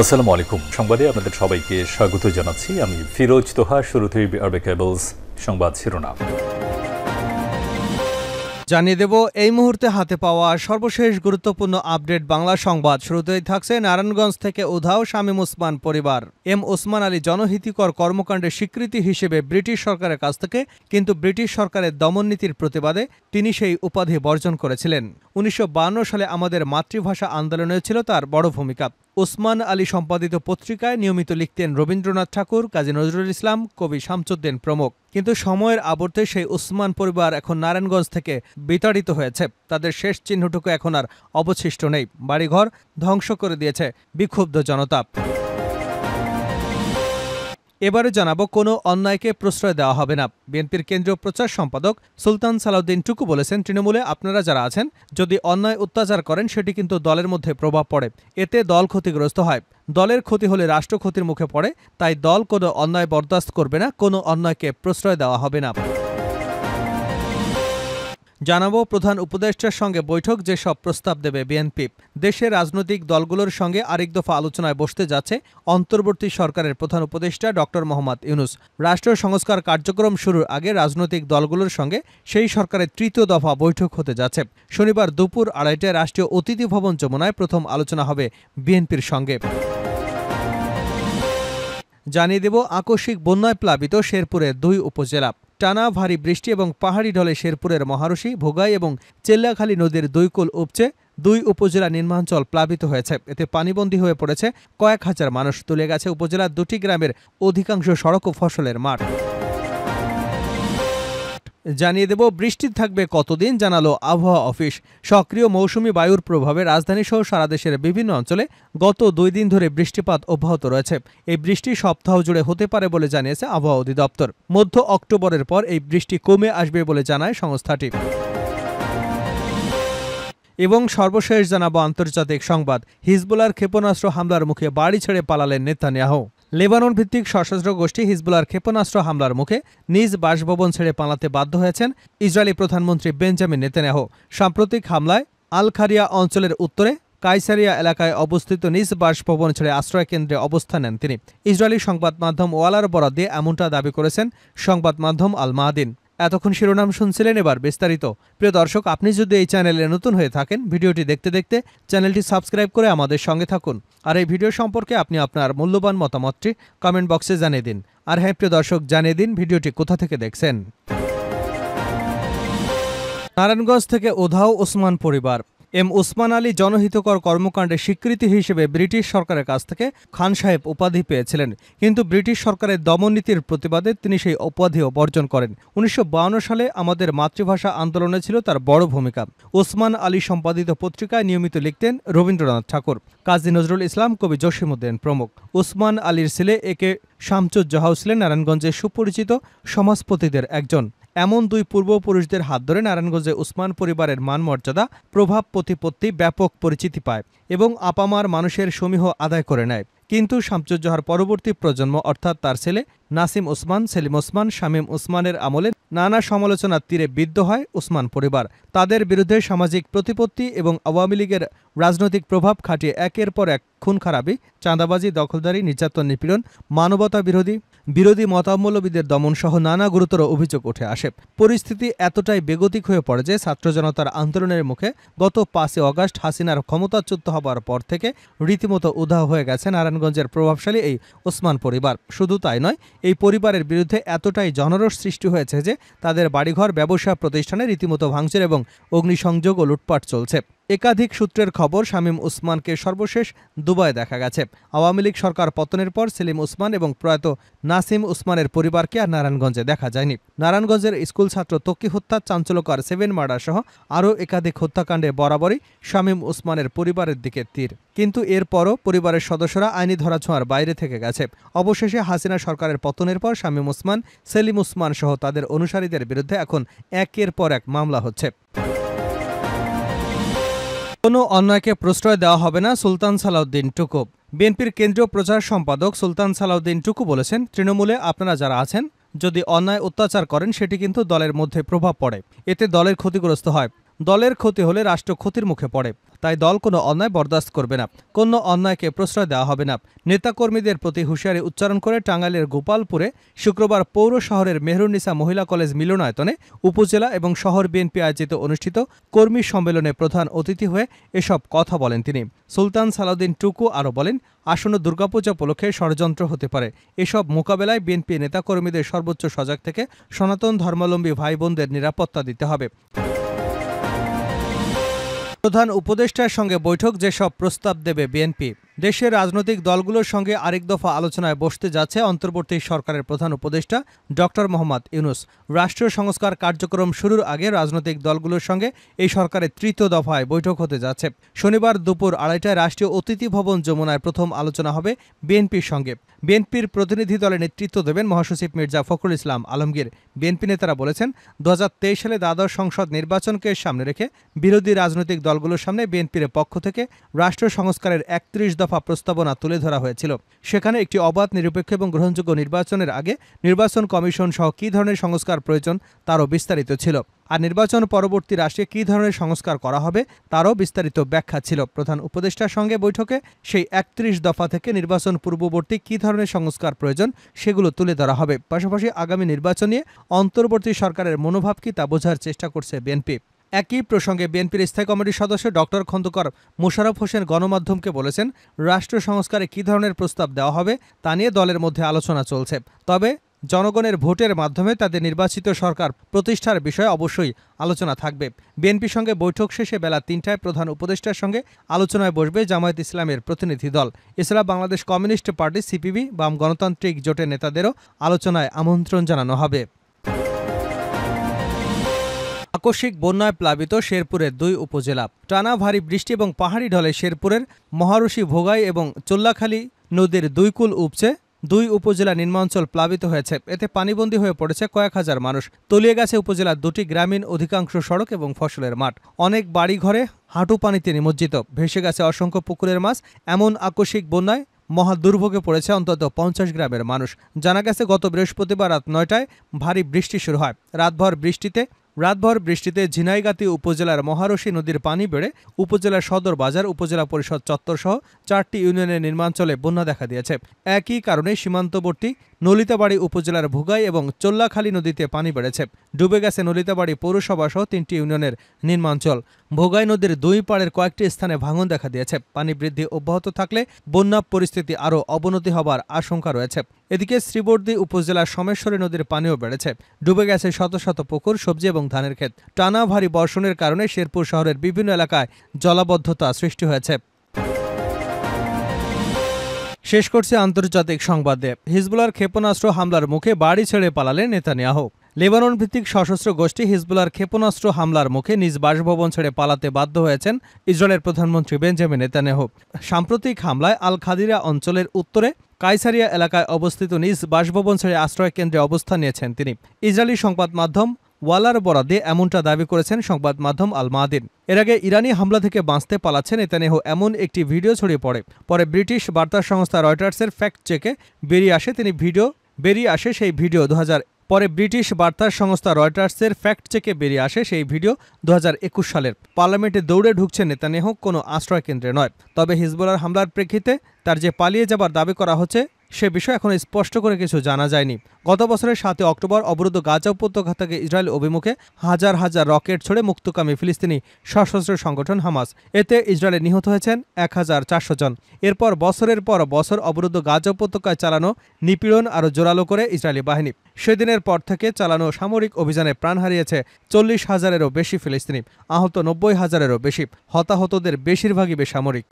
আসসালামু আলাইকুম। সংবাদে আপনাদের সবাইকে স্বাগত জানাচ্ছি। আমি ফিরোজ তোহা। শুরুতেই আরবে কেবলস সংবাদ শিরোনাম জানিয়ে দেব এই মুহূর্তে হাতে পাওয়া সর্বশেষ গুরুত্বপূর্ণ আপডেট বাংলা সংবাদ। শুরুতেই থাকছে নারায়ণগঞ্জ থেকে উধাও শামীম ওসমান পরিবার। এম ওসমান আলী জনহিতকর কর্মকাণ্ডের স্বীকৃতি হিসেবে ব্রিটিশ সরকারের কাছ থেকে কিন্তু ব্রিটিশ সরকারের দমননীতির প্রতিবাদে তিনি সেই উপাধি বর্জন করেছিলেন। ১৯৫২ সালে আমাদের মাতৃভাষা আন্দোলনে ছিল তার বড় ভূমিকা। ওসমান আলী সম্পাদিত পত্রিকায় নিয়মিত লিখতেন রবীন্দ্রনাথ ঠাকুর, কাজী নজরুল ইসলাম, কবি শামসুদ্দিন প্রমুখ। কিন্তু সময়ের আবর্তে সেই ওসমান পরিবার এখন নারায়ণগঞ্জ থেকে বিতাড়িত হয়েছে। তাদের শেষ চিহ্নটুকু এখন আর অবশিষ্ট নেই। বাড়িঘর ধ্বংস করে দিয়েছে বিক্ষুব্ধ জনতা। এবারে জানাবো কোনো অন্যায়কে প্রশ্রয় দেওয়া হবে না। বিএনপির কেন্দ্রীয় প্রচার সম্পাদক সুলতান সালাউদ্দিন টুকু বলেছেন, তৃণমূলে আপনারা যারা আছেন যদি অন্যায় অত্যাচার করেন সেটি কিন্তু দলের মধ্যে প্রভাব পড়ে, এতে দল ক্ষতিগ্রস্ত হয়। দলের ক্ষতি হলে রাষ্ট্র ক্ষতির মুখে পড়ে, তাই দল কোনো অন্যায় বরদাস্ত করবে না, কোনো অন্যায়কে প্রশ্রয় দেওয়া হবে না। জানাবো প্রধান উপদেষ্টার সঙ্গে বৈঠক, যেসব প্রস্তাব দেবে বিএনপি। দেশের রাজনৈতিক দলগুলোর সঙ্গে আরেক দফা আলোচনায় বসতে যাচ্ছে অন্তর্বর্তী সরকারের প্রধান উপদেষ্টা ডক্টর মোহাম্মদ ইউনূস। রাষ্ট্র সংস্কার কার্যক্রম শুরুর আগে রাজনৈতিক দলগুলোর সঙ্গে সেই সরকারের তৃতীয় দফা বৈঠক হতে যাচ্ছে। শনিবার দুপুর ২:৩০টায় রাষ্ট্রীয় অতিথি ভবন যমুনায় প্রথম আলোচনা হবে বিএনপির সঙ্গে। জানিয়ে দেব আকস্মিক বন্যায় প্লাবিত শেরপুরের ২ উপজেলা। টানা ভারী বৃষ্টি এবং পাহাড়ি ঢলে শেরপুরের মহারশী, ভোগাই এবং চেল্লাখালী নদীর ২ কুল উপচে ২ উপজেলা নিম্নাঞ্চল প্লাবিত হয়েছে। এতে পানিবন্দী হয়ে পড়েছে কয়েক হাজার মানুষ। তুলে গেছে উপজেলার ২টি গ্রামের অধিকাংশ সড়ক ও ফসলের মাঠ। জানিয়ে দেব বৃষ্টি থাকবে কতদিন, জানালো আবহাওয়া অফিস। সক্রিয় মৌসুমি বায়ুর প্রভাবে রাজধানীসহ সারা দেশের বিভিন্ন অঞ্চলে গত ২ দিন ধরে বৃষ্টিপাত অব্যাহত রয়েছে। এই বৃষ্টি সপ্তাহ জুড়ে হতে পারে বলে জানিয়েছে আবহাওয়া অধিদপ্তর। মধ্য অক্টোবরের পর এই বৃষ্টি কমে আসবে বলে জানায় সংস্থাটি। এবং সর্বশেষ জানাবো আন্তর্জাতিক সংবাদ। হিজবুল্লাহর ক্ষেপণাস্ত্র হামলার মুখে বাড়ি ছেড়ে পালালেন নেতানিয়াহু। লেবানন ভিত্তিক সশস্ত্র গোষ্ঠী হিজবুল্লাহর ক্ষেপণাস্ত্র হামলার মুখে নিজ বাসভবন ছেড়ে পালাতে বাধ্য হয়েছেন ইসরায়েলি প্রধানমন্ত্রী বেঞ্জামিন নেতানিয়াহু। সাম্প্রতিক হামলায় আল খারিয়া অঞ্চলের উত্তরে কাইসারিয়া এলাকায় অবস্থিত নিজ বাসভবন ছেড়ে আশ্রয় কেন্দ্রে অবস্থান নেন তিনি। ইসরায়েলি সংবাদ মাধ্যম ওয়ালার বরাত দিয়ে এমনটা দাবি করেছেন সংবাদ মাধ্যম আল মাদিন। এতক্ষণ শিরোনাম শুনছিলেন, এবার বিস্তারিত। প্রিয় দর্শক, আপনি যদি এই চ্যানেলে নতুন হয়ে থাকেন, ভিডিওটি দেখতে দেখতে চ্যানেলটি সাবস্ক্রাইব করে আমাদের সঙ্গে থাকুন। আর এই ভিডিও সম্পর্কে আপনি আপনার মূল্যবান মতামতটি কমেন্ট বক্সে জানিয়ে দিন। আর হ্যাঁ প্রিয় দর্শক, জানিয়ে দিন ভিডিওটি কোথা থেকে দেখছেন। নারায়ণগঞ্জ থেকে উধাও ওসমান পরিবার। এম ওসমান আলী জনহিতকর কর্মকাণ্ডের স্বীকৃতি হিসেবে ব্রিটিশ সরকারের কাছ থেকে খান সাহেব উপাধি পেয়েছিলেন, কিন্তু ব্রিটিশ সরকারের দমননীতির প্রতিবাদে তিনি সেই উপাধিও বর্জন করেন। ১৯৫২ সালে আমাদের মাতৃভাষা আন্দোলনে ছিল তার বড় ভূমিকা। ওসমান আলী সম্পাদিত পত্রিকায় নিয়মিত লিখতেন রবীন্দ্রনাথ ঠাকুর, কাজী নজরুল ইসলাম, কবি জসিমউদ্দিন প্রমুখ। ওসমান আলীর ছেলে একে শামসুজ্জোহাও ছিলেন নারায়ণগঞ্জের সুপরিচিত সমাজপতিদের একজন। এমন ২ পূর্বপুরুষদের হাত ধরে নারায়ণগঞ্জে ওসমান পরিবারের মানমর্যাদা, প্রভাব প্রতিপত্তি ব্যাপক পরিচিতি পায় এবং আপামার মানুষের সমীহ আদায় করে নেয়। কিন্তু শামসুজ্জোহার পরবর্তী প্রজন্ম অর্থাৎ তার ছেলে নাসিম ওসমান, সেলিম ওসমান, শামীম ওসমানের আমলে নানা সমালোচনার তীরে বিদ্ধ হয় ওসমান পরিবার। তাদের বিরুদ্ধে সামাজিক প্রতিপত্তি এবং আওয়ামী লীগের রাজনৈতিক প্রভাব খাটিয়ে একের পর এক খুন খারাপি, চাঁদাবাজি, দখলদারি, নির্যাতন, নিপীড়ন, মানবতা বিরোধী মতাবলম্বীদের দমন সহ নানা গুরুতর অভিযোগ উঠে আসে। পরিস্থিতি এতটাই বেগতিক হয়ে পড়ে যে ছাত্র জনতার আন্দোলনের মুখে গত ৫ই অগাস্ট হাসিনার ক্ষমতাচ্যুত হবার পর থেকে রীতিমতো উধাও হয়ে গেছে নারায়ণগঞ্জের প্রভাবশালী এই ওসমান পরিবার। শুধু তাই নয়, এই পরিবারের বিরুদ্ধে এতটাই জনরোষ সৃষ্টি হয়েছে যে তাদের বাড়িঘর, ব্যবসা প্রতিষ্ঠানে রীতিমতো ভাঙচুর এবং অগ্নিসংযোগ ও লুটপাট চলছে। একাধিক সূত্রের খবর, শামীম ওসমানকে সর্বশেষ দুবাই দেখা গেছে। আওয়ামী লীগ সরকার পতনের পর সেলিম ওসমান এবং প্রয়াত নাসিম ওসমানের পরিবারকে আর নারায়ণগঞ্জে দেখা যায়নি। নারায়ণগঞ্জের স্কুল ছাত্র ত্বকী হত্যা, চাঞ্চল্যকর 7 মার্ডার সহ আরও একাধিক হত্যাকাণ্ডে বরাবরই শামীম ওসমানের পরিবারের দিকে তীর। কিন্তু এরপরও পরিবারের সদস্যরা আইনি ধরাছোঁয়ার বাইরে থেকে গেছে। অবশেষে হাসিনা সরকারের পতনের পর শামীম ওসমান, সেলিম ওসমান সহ তাদের অনুসারীদের বিরুদ্ধে এখন একের পর এক মামলা হচ্ছে। কোনো অন্যায়কে প্রশ্রয় দেওয়া হবে না, সুলতান সালাউদ্দিন টুকু। বিএনপির কেন্দ্রীয় প্রচার সম্পাদক সুলতান সালাউদ্দিন টুকু বলেছেন, তৃণমূলে আপনারা যারা আছেন যদি অন্যায় অত্যাচার করেন সেটি কিন্তু দলের মধ্যে প্রভাব পড়ে, এতে দলের ক্ষতিগ্রস্ত হয়। দলের ক্ষতি হলে রাষ্ট্র ক্ষতির মুখে পড়ে, তাই দল কোনো অন্যায় বরদাস্ত করবে না, কোনো অন্যায়কে প্রশ্রয় দেওয়া হবে না। নেতাকর্মীদের প্রতি হুঁশিয়ারি উচ্চারণ করে টাঙ্গাইলের গোপালপুরে শুক্রবার পৌর শহরের মেহরুন্নিসা মহিলা কলেজ মিলনায়তনে উপজেলা এবং শহর বিএনপি আয়োজিত অনুষ্ঠিত কর্মী সম্মেলনে প্রধান অতিথি হয়ে এসব কথা বলেন তিনি। সুলতান সালাউদ্দিন টুকু আরও বলেন, আসন্ন দুর্গাপূজা উপলক্ষে ষড়যন্ত্র হতে পারে। এসব মোকাবেলায় বিএনপি নেতাকর্মীদের সর্বোচ্চ সজাগ থেকে সনাতন ধর্মাবলম্বী ভাই বোনদের নিরাপত্তা দিতে হবে। প্রধান উপদেষ্টার সঙ্গে বৈঠক, যেসব প্রস্তাব দেবে বিএনপি। দেশের রাজনৈতিক দলগুলোর সঙ্গে আরেক দফা আলোচনায় বসতে যাচ্ছে অন্তর্বর্তী সরকারের প্রধান উপদেষ্টা ডক্টর মোহাম্মদ ইউনূস। রাষ্ট্রীয় সংস্কার কার্যক্রম শুরুর আগে রাজনৈতিক দলগুলোর সঙ্গে এই সরকারের তৃতীয় দফায় বৈঠক হতে যাচ্ছে। শনিবার দুপুর ২:৩০টায় রাষ্ট্রীয় অতিথি ভবন যমুনায় প্রথম আলোচনা হবে বিএনপির সঙ্গে। বিএনপির প্রতিনিধি দলে নেতৃত্ব দেবেন মহাসচিব মির্জা ফখরুল ইসলাম আলমগীর। বিএনপি নেতারা বলেছেন, ২০২৩ সালে দ্বাদশ সংসদ নির্বাচনকে সামনে রেখে বিরোধী রাজনৈতিক দলগুলোর সামনে বিএনপির পক্ষ থেকে রাষ্ট্র সংস্কারের ৩১ দফা প্রস্তাবনা তুলে ধরা হয়েছিল। সেখানে একটি অবাধ, নিরপেক্ষ এবং গ্রহণযোগ্য নির্বাচনের আগে নির্বাচন কমিশন সহ কী ধরনের সংস্কার প্রয়োজন তারও বিস্তারিত ছিল। আর নির্বাচন পরবর্তী রাষ্ট্রে কী ধরনের সংস্কার করা হবে তারও বিস্তারিত ব্যাখ্যা ছিল। প্রধান উপদেষ্টার সঙ্গে বৈঠকে সেই ৩১ দফা থেকে নির্বাচন পূর্ববর্তী কী ধরনের সংস্কার প্রয়োজন সেগুলো তুলে ধরা হবে। পাশাপাশি আগামী নির্বাচন নিয়ে অন্তর্বর্তী সরকারের মনোভাব কি তা বোঝার চেষ্টা করছে বিএনপি। একই প্রসঙ্গে বিএনপির স্থায়ী কমিটির সদস্য ডক্টর খন্দকার মোশাররফ হোসেন গণমাধ্যমকে বলেছেন, রাষ্ট্র সংস্কারে কী ধরনের প্রস্তাব দেওয়া হবে তা নিয়ে দলের মধ্যে আলোচনা চলছে। তবে জনগণের ভোটের মাধ্যমে তাদের নির্বাচিত সরকার প্রতিষ্ঠার বিষয়ে অবশ্যই আলোচনা থাকবে। বিএনপির সঙ্গে বৈঠক শেষে বেলা ৩টায় প্রধান উপদেষ্টার সঙ্গে আলোচনায় বসবে জামায়াত ইসলামের প্রতিনিধি দল। এছাড়া বাংলাদেশ কমিউনিস্ট পার্টি, সিপিবি, বাম গণতান্ত্রিক জোটের নেতাদেরও আলোচনায় আমন্ত্রণ জানানো হবে। আকস্মিক বন্যায় প্লাবিত শেরপুরের ২ উপজেলা। টানা ভারী বৃষ্টি এবং পাহাড়ি ঢলে শেরপুরের মহারশী, ভোগাই এবং চোল্লাখালী নদীর ২ কূল উপচে ২ উপজেলা নিম্নাঞ্চল প্লাবিত হয়েছে। এতে পানিবন্দী হয়ে পড়েছে কয়েক হাজার মানুষ। তলিয়ে গেছে উপজেলার ২টি গ্রামীণ অধিকাংশ সড়ক এবং ফসলের মাঠ। অনেক বাড়িঘরে হাঁটু পানিতে নিমজ্জিত। ভেসে গেছে অসংখ্য পুকুরের মাছ। এমন আকস্মিক বন্যায় মহা দুর্ভোগে পড়েছে অন্তত ৫০ গ্রামের মানুষ। জানা গেছে, গত বৃহস্পতিবার রাত ৯টায় ভারী বৃষ্টি শুরু হয়। রাতভর বৃষ্টিতে ঝিনাইগাতি উপজেলার মহারশী নদীর পানি বেড়ে উপজেলার সদর বাজার, উপজেলা পরিষদ চত্বর সহ ৪টি ইউনিয়নের নির্মাঞ্চলে বন্যা দেখা দিয়েছে। একই কারণে সীমান্তবর্তী নলিতাবাড়ী উপজেলার ভোগাই এবং চোল্লাখালী নদীতে পানি বেড়েছে। ডুবে গেছে নলিতাবাড়ী পৌরসভা সহ ৩টি ইউনিয়নের নির্মাঞ্চল। ভোগাই নদীর ২ পাড়ের কয়েকটি স্থানে ভাঙন দেখা দিয়েছে। পানি বৃদ্ধি অব্যাহত থাকলে বন্যা পরিস্থিতি আরও অবনতি হবার আশঙ্কা রয়েছে। এদিকে শ্রীবর্দী উপজেলার সোমেশ্বরী নদীর পানিও বেড়েছে। ডুবে গেছে শত শত পুকুর, সবজি এবং ধানের ক্ষেত। টানা ভারী বর্ষণের কারণে শেরপুর শহরের বিভিন্ন এলাকায় জলাবদ্ধতা সৃষ্টি হয়েছে। শেষ করছে আন্তর্জাতিক সংবাদে। হিজবুল্লাহর ক্ষেপণাস্ত্র হামলার মুখে বাড়ি ছেড়ে পালালেন নেতানিয়াহু। লেবানন ভিত্তিক সশস্ত্র গোষ্ঠী হিজবুল্লাহর ক্ষেপণাস্ত্র হামলার মুখে নিজ বাসভবন ছেড়ে পালাতে বাধ্য হয়েছেন ইসরায়েলের প্রধানমন্ত্রী বেঞ্জামিন নেতানিয়াহু। সাম্প্রতিক হামলায় আল খাদিরা অঞ্চলের উত্তরে কায়সারিয়া এলাকায় অবস্থিত নিজ বাসভবন ছেড়ে আশ্রয় কেন্দ্রে অবস্থান নিয়েছেন তিনি। ইসরায়েলি সংবাদ মাধ্যম ওয়ালার বরাদে এমনটা দাবি করেছেন সংবাদ মাধ্যম আল মাদিন। এর আগে ইরানি হামলা থেকে বাঁচতে পালাচ্ছেন নেতানিয়াহু এমন একটি ভিডিও ছড়িয়ে পড়ে। পরে ব্রিটিশ বার্তা সংস্থা রয়টার্সের ফ্যাক্ট চেকে বেরিয়ে আসে সেই ভিডিও ২০২১ সালের। পার্লামেন্টে দৌড়ে ঢুকছেন নেতানিয়াহু, কোনো আশ্রয় কেন্দ্রে নয়। তবে হিজবুল্লাহর হামলার প্রেক্ষিতে তার যে পালিয়ে যাবার দাবি করা হচ্ছে সে বিষয়ে এখনো স্পষ্ট করে কিছু জানা যায়নি। গত বছরের ৭ অক্টোবর অবরুদ্ধ গাজা উপত্যকা থেকে ইসরায়েল অভিমুখে হাজার হাজার রকেট ছড়ে মুক্তকামী ফিলিস্তিনি সশস্ত্র সংগঠন হামাস। এতে ইসরায়েলে নিহত হয়েছেন ১,৪০০ জন। এরপর বছরের পর বছর অবরুদ্ধ গাজা উপত্যকায় চালানো নিপীড়ন আরও জোরালো করে ইসরায়েলি বাহিনী। সেদিনের পর থেকে চালানো সামরিক অভিযানে প্রাণ হারিয়েছে ৪০,০০০-এরও বেশি ফিলিস্তিনি, আহত ৯০,০০০-এরও বেশি। হতাহতদের বেশিরভাগই বেসামরিক।